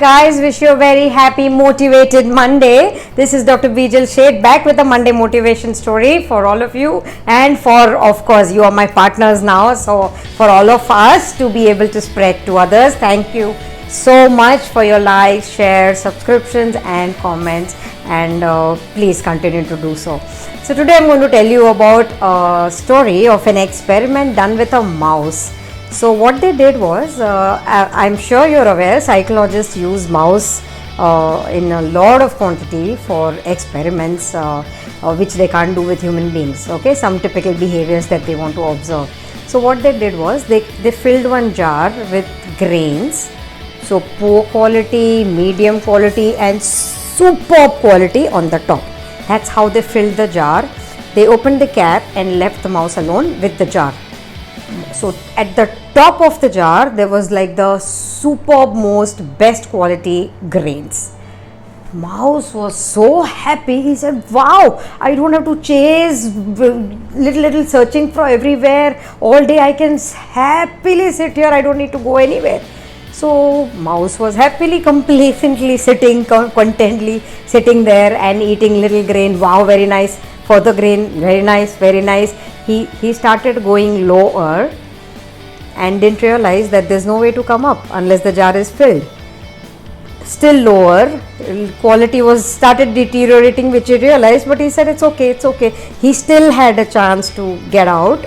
guys, wish you a very happy, motivated Monday. This is Dr. Bijal Sheth back with a Monday motivation story for all of you, and for, of course, you are my partners now. So, for all of us to be able to spread to others, thank you so much for your likes, shares, subscriptions, and comments, and please continue to do so. So, today I'm going to tell you about a story of an experiment done with a mouse. So what they did was, I'm sure you're aware, psychologists use mouse in a lot of quantity for experiments which they can't do with human beings. Okay, some typical behaviors that they want to observe. So what they did was, they filled one jar with grains. So poor quality, medium quality, and superb quality on the top. That's how they filled the jar. They opened the cap and left the mouse alone with the jar. So at the top of the jar there was like the superb, most best quality grains. Mouse was so happy. He said, wow, I don't have to chase little searching for everywhere all day. I can happily sit here. I don't need to go anywhere. So mouse was happily, complacently sitting, contently sitting there and eating little grain. Wow, very nice. Further grain, very nice, very nice. He started going lower and didn't realize that there's no way to come up unless the jar is filled. Still lower, quality was started deteriorating, which he realized, but he said it's okay, it's okay. He still had a chance to get out,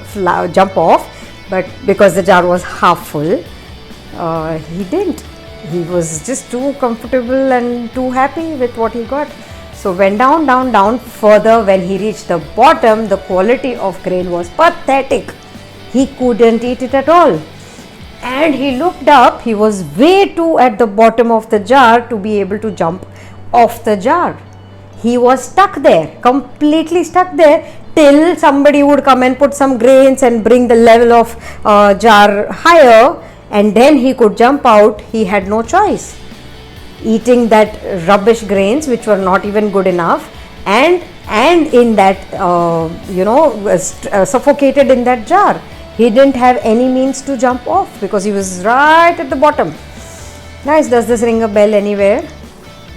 jump off, but because the jar was half full, he didn't. He was just too comfortable and too happy with what he got. So went down, down, down further. When he reached the bottom, the quality of grain was pathetic. He couldn't eat it at all. And he looked up, he was way too at the bottom of the jar to be able to jump off the jar. He was stuck there, completely stuck there, till somebody would come and put some grains and bring the level of jar higher, and then he could jump out. He had no choice. Eating that rubbish grains which were not even good enough, and in that suffocated in that jar. He didn't have any means to jump off because he was right at the bottom. Guys, does this ring a bell anywhere?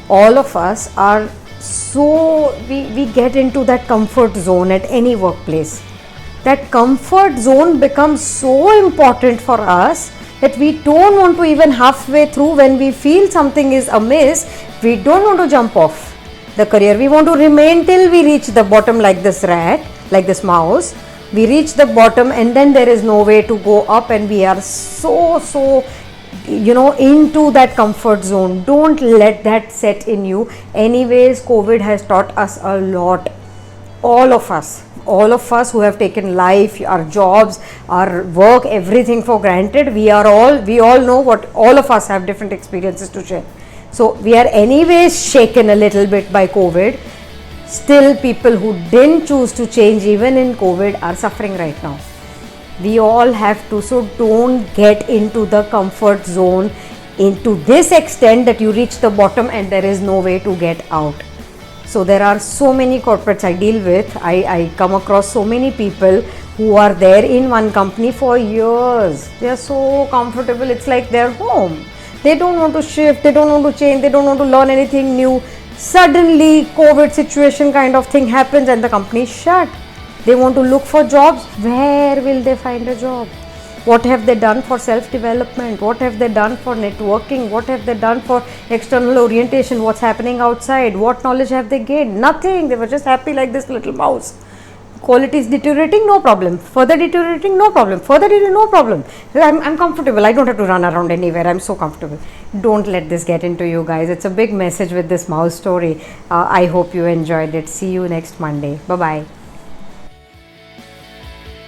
All of us are so, we get into that comfort zone at any workplace. That comfort zone becomes so important for us that we don't want to, even halfway through when we feel something is amiss, we don't want to jump off the career. We want to remain till we reach the bottom, like this rat, like this mouse. We reach the bottom and then there is no way to go up, and we are so into that comfort zone. Don't let that set in you. Anyways, COVID has taught us a lot. All of us who have taken life, our jobs, our work, everything for granted, we all know what, all of us have different experiences to share. So we are anyways shaken a little bit by COVID. Still, people who didn't choose to change even in COVID are suffering right now. We all have to, so don't get into the comfort zone into this extent that you reach the bottom and there is no way to get out. So there are so many corporates I deal with. I come across so many people who are there in one company for years. They are so comfortable. It's like their home. They don't want to shift. They don't want to change. They don't want to learn anything new. Suddenly, COVID situation kind of thing happens and the company is shut. They want to look for jobs. Where will they find a job? What have they done for self-development? What have they done for networking? What have they done for external orientation? What's happening outside? What knowledge have they gained? Nothing. They were just happy like this little mouse. Quality is deteriorating, no problem. Further deteriorating, no problem. Further deteriorating, no problem. I'm comfortable. I don't have to run around anywhere. I'm so comfortable. Don't let this get into you, guys. It's a big message with this mouse story. I hope you enjoyed it. See you next Monday. Bye-bye.